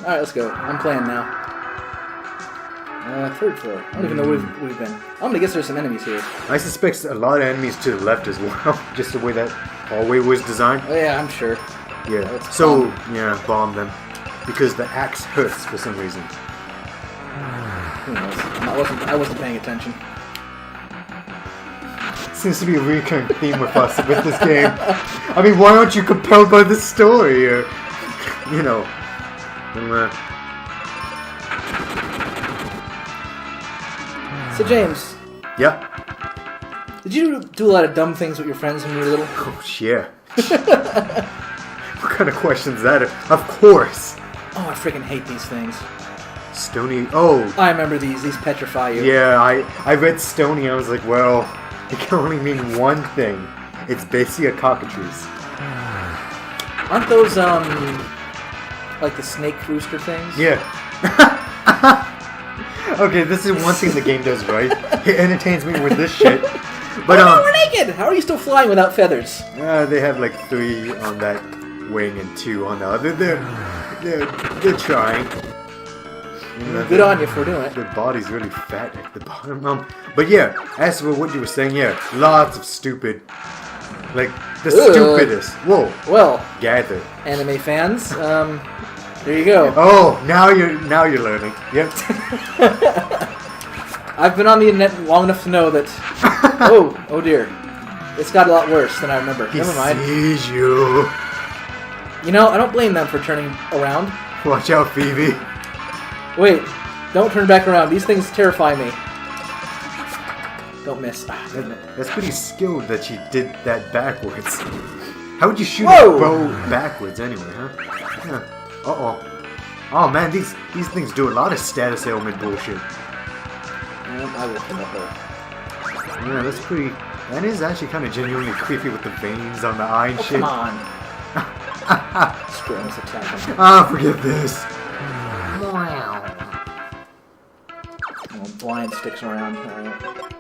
Alright, let's go. I'm playing now. Third floor. I don't even know where we've been. I'm gonna guess there's some enemies here. I suspect a lot of enemies to the left as well, just the way that hallway was designed. Oh yeah, I'm sure. Yeah. So, yeah, bomb them. Because the axe hurts for some reason. Who knows? I wasn't paying attention. Seems to be a recurring theme with us with this game. I mean, why aren't you compelled by the story? Or, you know. So James. Yeah. Did you do a lot of dumb things with your friends when you were little? Oh, yeah. What kind of question is that? Of course. Oh, I freaking hate these things. Stony. Oh. I remember these. These petrify you. Yeah, I read Stony. I was like, well, it can only mean one thing. It's basically a cockatrice. Aren't those like the snake rooster things? Yeah. Okay, this is one thing the game does right. It entertains me with this shit. But no, we're naked! How are you still flying without feathers? They have like 3 on that wing and 2 on the other. They're trying. Good on you for doing it. Their body's really fat at the bottom. But yeah, as for what you were saying, yeah, lots of stupid, like the stupidest. Whoa. Well, gather. Anime fans, there you go. Oh, now you're learning. Yep. I've been on the internet long enough to know that. Oh dear, it's got a lot worse than I remember. Never mind. He sees you. You know, I don't blame them for turning around. Watch out, Phoebe. Wait, don't turn back around. These things terrify me. Don't miss. That's pretty skilled that she did that backwards. How would you shoot Whoa! a bow backwards anyway, huh? Yeah. Uh-oh. Oh man, these things do a lot of status ailment bullshit. I will hit her. Yeah, that's pretty... That is actually kind of genuinely creepy with the veins on the eye and shit. Come on. Screw this attack. Ah, forget this. Blind sticks around. Right.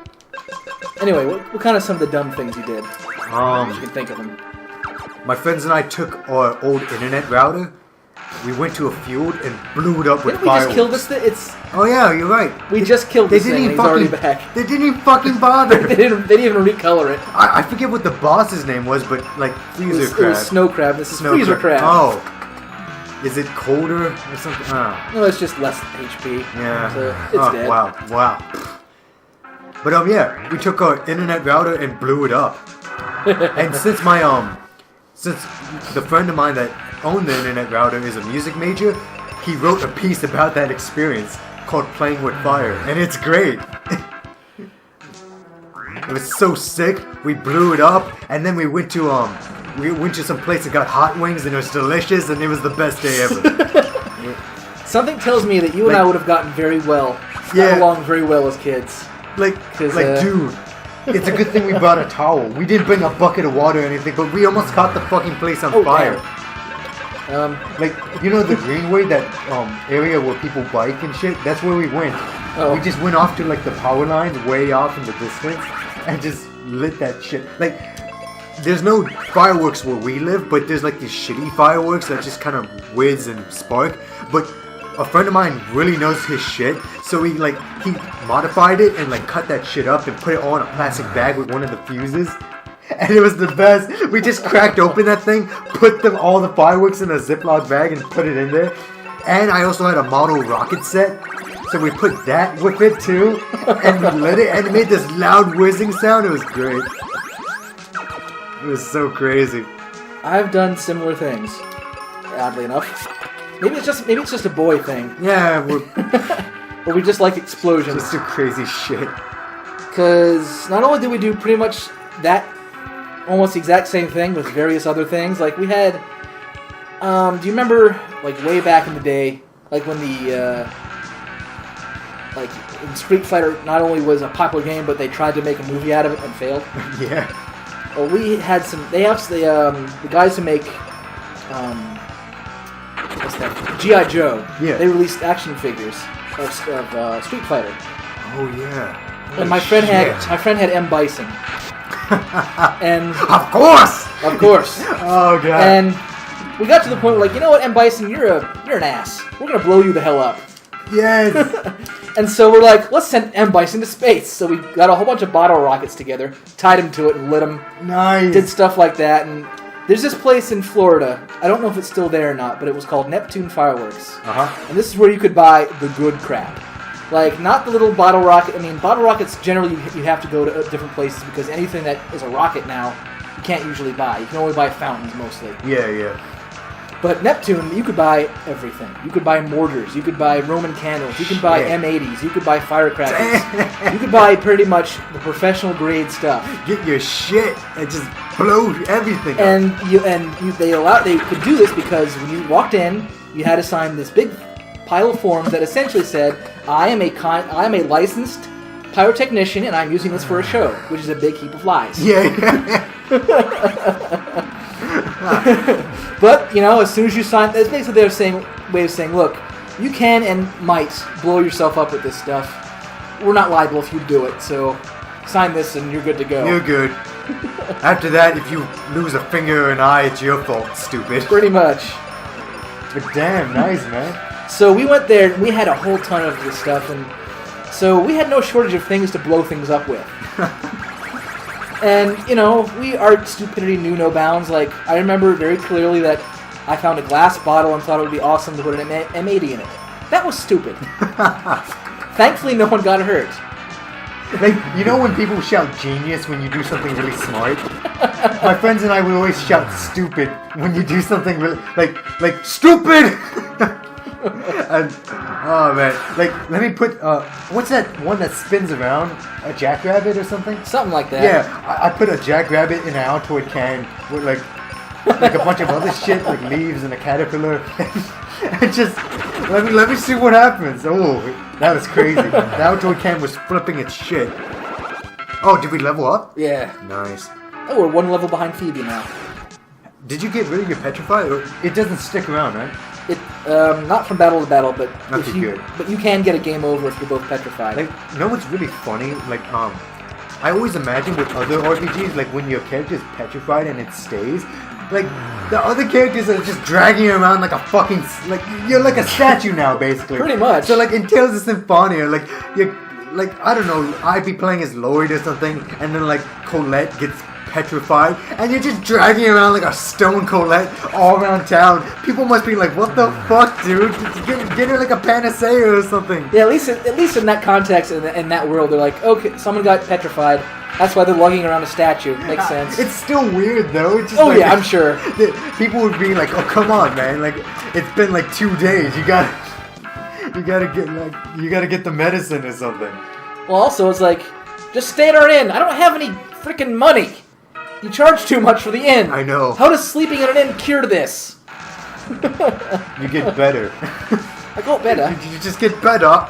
Anyway, what kind of some of the dumb things you did? You can think of them. My friends and I took our old internet router. We went to a field and blew it up with fireworks. Didn't we just kill this thing? It's... Oh yeah, you're right. We just killed this thing. He's already back. They didn't even fucking bother. They didn't even recolor it. I forget what the boss's name was, but like freezer crab. It was snow crab. This is freezer crab. Oh. Is it colder or something? Oh. No, it's just less HP. Yeah. So it's dead. Wow. But yeah, we took our internet router and blew it up. And since the friend of mine that owned the internet router is a music major, he wrote a piece about that experience called Playing with Fire, and it's great. It was so sick. We blew it up, and then we went to some place that got hot wings, and it was delicious, and it was the best day ever. Something tells me that you and I would have gotten along very well as kids. Dude, it's a good thing we brought a towel. We didn't bring a bucket of water or anything, but we almost caught the fucking place on fire. Damn. You know the greenway, that area where people bike and shit? That's where we went. Oh. We just went off to like the power lines way off in the distance and just lit that shit. Like, there's no fireworks where we live, but there's like these shitty fireworks that just kind of whiz and spark. But a friend of mine really knows his shit, so he modified it and like cut that shit up and put it all in a plastic bag with one of the fuses. And it was the best. We just cracked open that thing, put all the fireworks in a Ziploc bag and put it in there. And I also had a model rocket set, so we put that with it too. And we lit it, and it made this loud whizzing sound. It was great. It was so crazy. I've done similar things, oddly enough. Maybe it's just a boy thing. Yeah, Or we just like explosions. Just do crazy shit. Because not only did we do pretty much that, almost the exact same thing with various other things. Like we had, do you remember, like way back in the day, like when the, like in Street Fighter not only was a popular game, but they tried to make a movie out of it and failed. Yeah. Well, we had some. They actually, the guys who make, what's that? G.I. Joe. Yeah. They released action figures of Street Fighter. Oh yeah. And my friend had M. Bison. And of course. Oh god. And we got to the point where, like, you know what, M. Bison, you're an ass. We're gonna blow you the hell up. Yes. And so we're like, let's send M. Bison to space. So we got a whole bunch of bottle rockets together, tied him to it, and lit him. Nice. Did stuff like that, and there's this place in Florida. I don't know if it's still there or not, but it was called Neptune Fireworks. And this is where you could buy the good crap. Like, not the little bottle rocket. I mean, bottle rockets, generally, you have to go to different places because anything that is a rocket now, you can't usually buy. You can only buy fountains, mostly. Yeah. But Neptune, you could buy everything. You could buy mortars. You could buy Roman candles. You could buy M80s. You could buy firecrackers. You could buy pretty much the professional grade stuff. Get your shit and just blow everything up. And they could do this because when you walked in, you had to sign this big pile of forms that essentially said, I am a licensed pyrotechnician and I'm using this for a show, which is a big heap of lies. Yeah. But, you know, as soon as you sign, that's basically their way of saying, look, you can and might blow yourself up with this stuff. We're not liable if you do it, so sign this and you're good to go. You're good. After that, if you lose a finger or an eye, it's your fault, stupid. Pretty much. But damn, nice, man. So we went there and we had a whole ton of this stuff, and so we had no shortage of things to blow things up with. And, you know, our stupidity knew no bounds. Like, I remember very clearly that I found a glass bottle and thought it would be awesome to put an M80 in it. That was stupid. Thankfully, no one got hurt. Like, you know when people shout genius when you do something really smart? My friends and I would always shout stupid when you do something really, like stupid! And, oh man, like, let me put, what's that one that spins around? A jackrabbit or something? Something like that. Yeah, I put a jackrabbit in an Altoid can with like a bunch of other shit, like leaves and a caterpillar. And just, let me see what happens. Oh, that was crazy. The Altoid can was flipping its shit. Oh, did we level up? Yeah. Nice. Oh, we're one level behind Phoebe now. Did you get rid of your petrify? It doesn't stick around, right? It not from battle to battle, but Not too good. But you can get a game over if you're both petrified. Like, you know what's really funny? Like, I always imagine with other RPGs, like when your character is petrified and it stays, like the other characters are just dragging you around like a fucking, like you're like a statue now, basically. Pretty much. So like in Tales of Symphonia, like you're, like I don't know, I'd be playing as Lloyd or something, and then like Colette gets petrified, and you're just dragging around like a stone Colette all around town. People must be like, "What the fuck, dude? Get her like a panacea or something." Yeah, at least in that context, in that world, they're like, okay, someone got petrified. That's why they're lugging around a statue. Makes sense. It's still weird though. It's just yeah, I'm sure. People would be like, "Oh, come on, man! Like, it's been like 2 days. You gotta get the medicine or something." Well, also, it's like, just stay at our inn. I don't have any freaking money. You charge too much for the inn. I know. How does sleeping at an inn cure this? You get better. I got better. You just get better.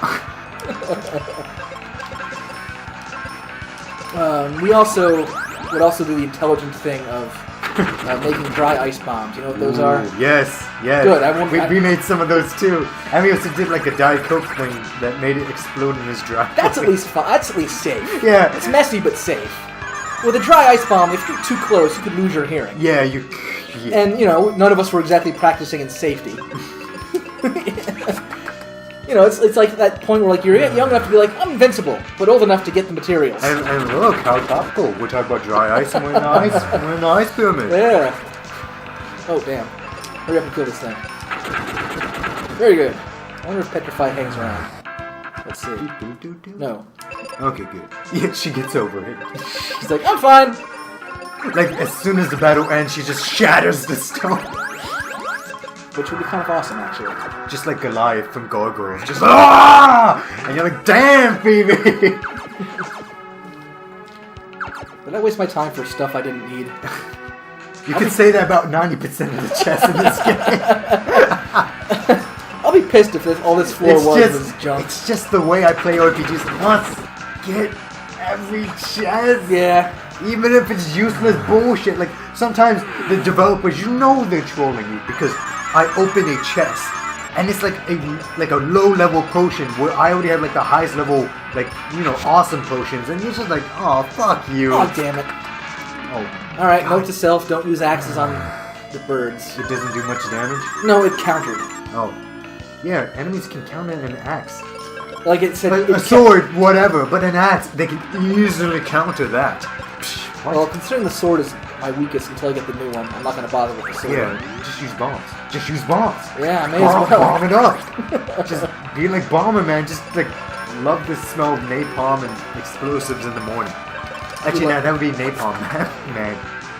We also would also do the intelligent thing of making dry ice bombs. You know what those are? Yes. Good. We made some of those too, and we also did like a Diet Coke thing that made it explode in his dry. That's at least fun. That's at least safe. Yeah. It's messy but safe. With a dry ice bomb, if you're too close, you could lose your hearing. Yeah, And, you know, none of us were exactly practicing in safety. You know, it's like that point where, like, you're young enough to be like, I'm invincible, but old enough to get the materials. And look, how topical. We're talking about dry ice, and we're in the ice pyramid. Yeah. Oh, damn. Hurry up and kill this thing. Very good. I wonder if Petrified hangs around. Let's see. No. Okay, good. Yeah, she gets over it. She's like, I'm fine. Like, as soon as the battle ends, she just shatters the stone. Which would be kind of awesome, actually. Just like Goliath from Gargoyles. Just, ah! And you're like, damn, Phoebe! Did I waste my time for stuff I didn't need? You can say that about 90% of the chests in this game. I'll be pissed if all this floor was junk. It's just the way I play RPGs. Once get every chest. Yeah. Even if it's useless bullshit. Like, sometimes the developers, you know they're trolling you because I open a chest and it's like a low level potion where I already have like the highest level, like, you know, awesome potions, and you're just like, oh, fuck you. Oh, damn it. Oh. Alright, note to self, don't use axes on the birds. It doesn't do much damage? No, it countered. Oh. Yeah, enemies can counter an axe. Like it said... A sword, whatever, but an axe, they can easily counter that. What? Well, considering the sword is my weakest until I get the new one, I'm not going to bother with the sword. Yeah, just use bombs. Just use bombs. Yeah, I may as well. Bomb it up. Just be like Bomberman. Just like love the smell of napalm and explosives in the morning. Actually, like, that would be napalm, man.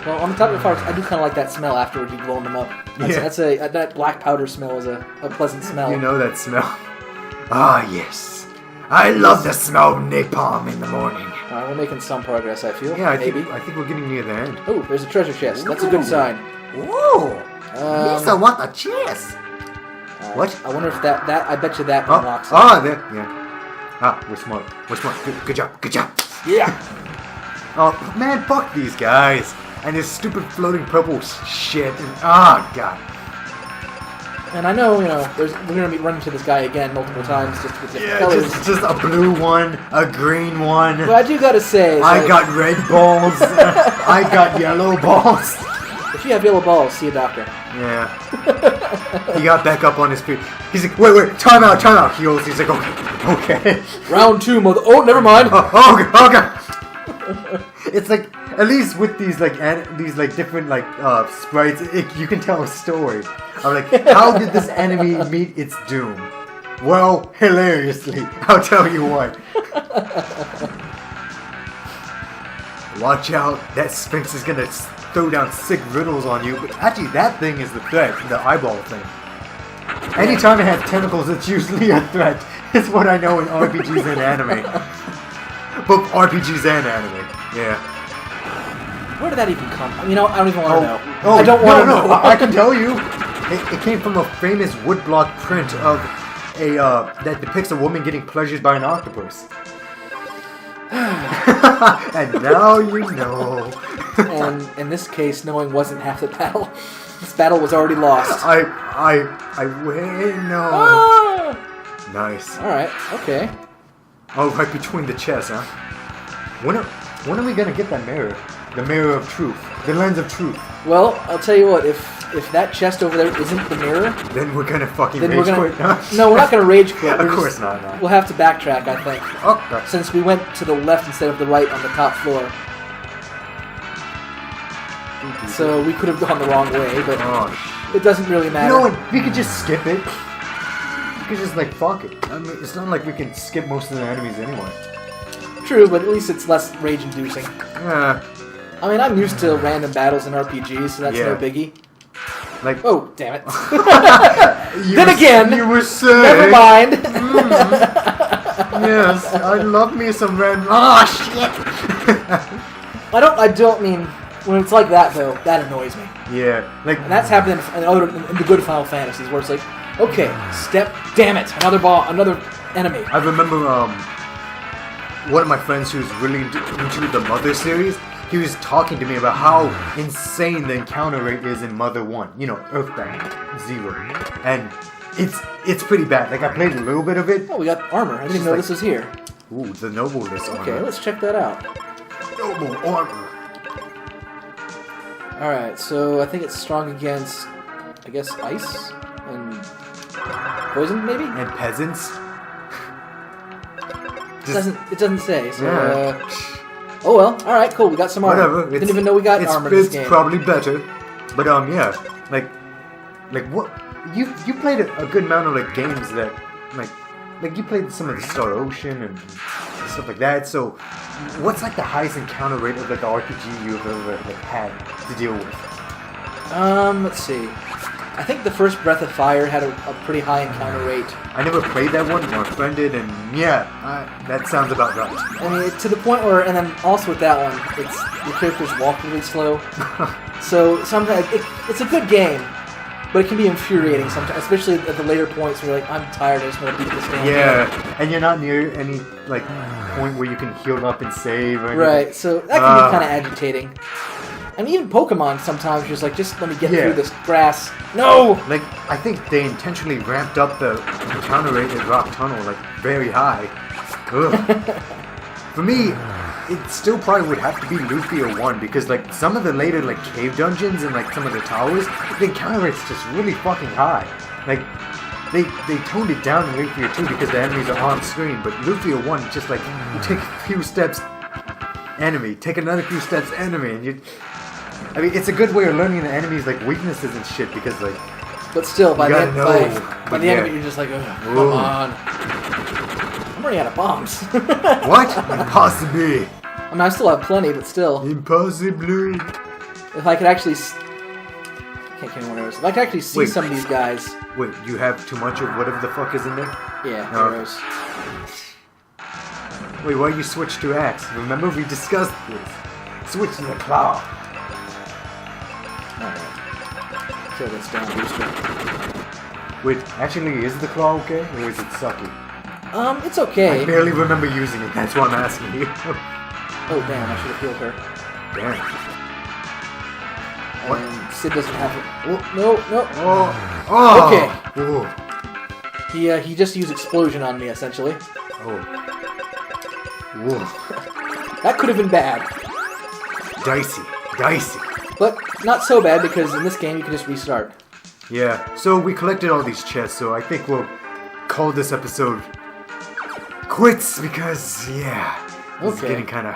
Well, on the top of the fireworks, I do kind of like that smell afterward you blowing them up. That black powder smell is a pleasant smell. You know that smell. Ah, yes. I love the smell of napalm in the morning. We're making some progress, I feel. Yeah, maybe. I think we're getting near the end. Oh, there's a treasure chest. That's a good sign. Whoa! Lisa, what a chest! What? I wonder if that I bet you that unlocks it. There, yeah. We're smart. Good job. Yeah. Oh, man, fuck these guys. And this stupid floating purple shit. And, God. And I know, we're going to be running to this guy again multiple times just with different colors. Just a blue one, a green one. But I do got to say... I got red balls. I got yellow balls. If you have yellow balls, see a doctor. Yeah. He got back up on his feet. He's like, wait, time out. He's like, okay. Round 2, mother... Oh, never mind. Okay. It's like, at least with these different sprites, you can tell a story. I'm like, how did this enemy meet its doom? Well, hilariously. I'll tell you what. Watch out, that Sphinx is gonna throw down sick riddles on you. But actually, that thing is the threat, the eyeball thing. Anytime it has tentacles, it's usually a threat. It's what I know in RPGs and anime. Both RPGs and anime. Yeah. Where did that even come from? I don't even want to know. Oh, I don't want to know. I can tell you. It came from a famous woodblock print of that depicts a woman getting pleasured by an octopus. And now you know. And in this case, knowing wasn't half the battle. This battle was already lost. I win. No. Ah! Nice. All right. Okay. Oh, right between the chests, huh? When are we gonna get that mirror? The mirror of truth. The lens of truth. Well, I'll tell you what. If that chest over there isn't the mirror, then we're gonna fucking rage quit. No, we're not gonna rage quit. Of course not. We'll have to backtrack, I think. Okay. Since we went to the left instead of the right on the top floor. So we could have gone the wrong way, but it doesn't really matter. You know what? We could just skip it. We could just fuck it. I mean, it's not like we can skip most of the enemies anyway. True, but at least it's less rage-inducing. Yeah. I mean, I'm used to random battles in RPGs, so that's no biggie. Oh, damn it. Then again, you were saying... Never mind. Yes, I love me some random... shit! I don't mean... When it's like that, though, that annoys me. Yeah. And that's happened in the good Final Fantasies, where it's like, okay, damn it, another enemy. I remember, one of my friends who's really into the Mother series, he was talking to me about how insane the encounter rate is in Mother 1. Earthbound 0. And it's pretty bad. I played a little bit of it. Oh, we got armor. I didn't even know this was here. Ooh, the Nobleness armor. Okay, let's check that out. Noble armor. Alright, so I think it's strong against, I guess, ice and poison, maybe? And peasants. It doesn't say, so, oh well, alright, cool, we got some armor. Whatever. Didn't even know we got armor in this game. It's probably better. But, yeah. What? You played a good amount of, games that, you played some of the Star Ocean and stuff like that, so what's, the highest encounter rate of, the RPG you've ever, had to deal with? Let's see. I think the first Breath of Fire had a pretty high encounter rate. I never played that one, my friend did, and that sounds about right. I mean, to the point where, and then also with that one, your characters walk really slow. So sometimes, it's a good game, but it can be infuriating sometimes, especially at the later points where you're like, I'm tired, I just want to beat this game. Yeah, and you're not near any, point where you can heal up and save or anything. Right, so that can be kind of agitating. I mean, even Pokemon sometimes you're just like, just let me get through this grass. No! I think they intentionally ramped up the encounter rate in Rock Tunnel, very high. Ugh. For me, it still probably would have to be Lufia 1 because like some of the later like cave dungeons and like some of the towers, the encounter rate's just really fucking high. Like they toned it down in Lufia 2 because the enemies are on screen, but Lufia 1 it's just like you take a few steps, enemy, take another few steps, enemy, and I mean it's a good way of learning the enemies like weaknesses and shit because like. But still, by the end, by the end of it, you're just like, oh, come on. I'm running out of bombs. What? Impossible. I mean, I still have plenty, but still. Impossible. If I could actually... Can't get anyone else. If I could actually see some of these guys... Wait, you have too much of whatever the fuck is in there? Yeah, No. arrows. Wait, why you switch to axe? Remember we discussed this. Switch to the claw. Alright. Kill this down booster. Wait, actually, is the claw okay? Or is it sucky? It's okay. I barely remember using it, that's why I'm asking you. Oh, damn, I should have healed her. Damn. What? And Sid doesn't have it. Oh. No. Oh! Okay. Oh. He just used explosion on me, essentially. Oh. Whoa. That could have been bad. Dicey. But not so bad, because in this game you can just restart. Yeah, so we collected all these chests, so I think we'll call this episode quits, because, yeah, it's getting kind of...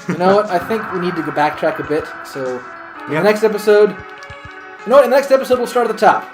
You know what? I think we need to go backtrack a bit, so... In the next episode... You know what? In the next episode, we'll start at the top.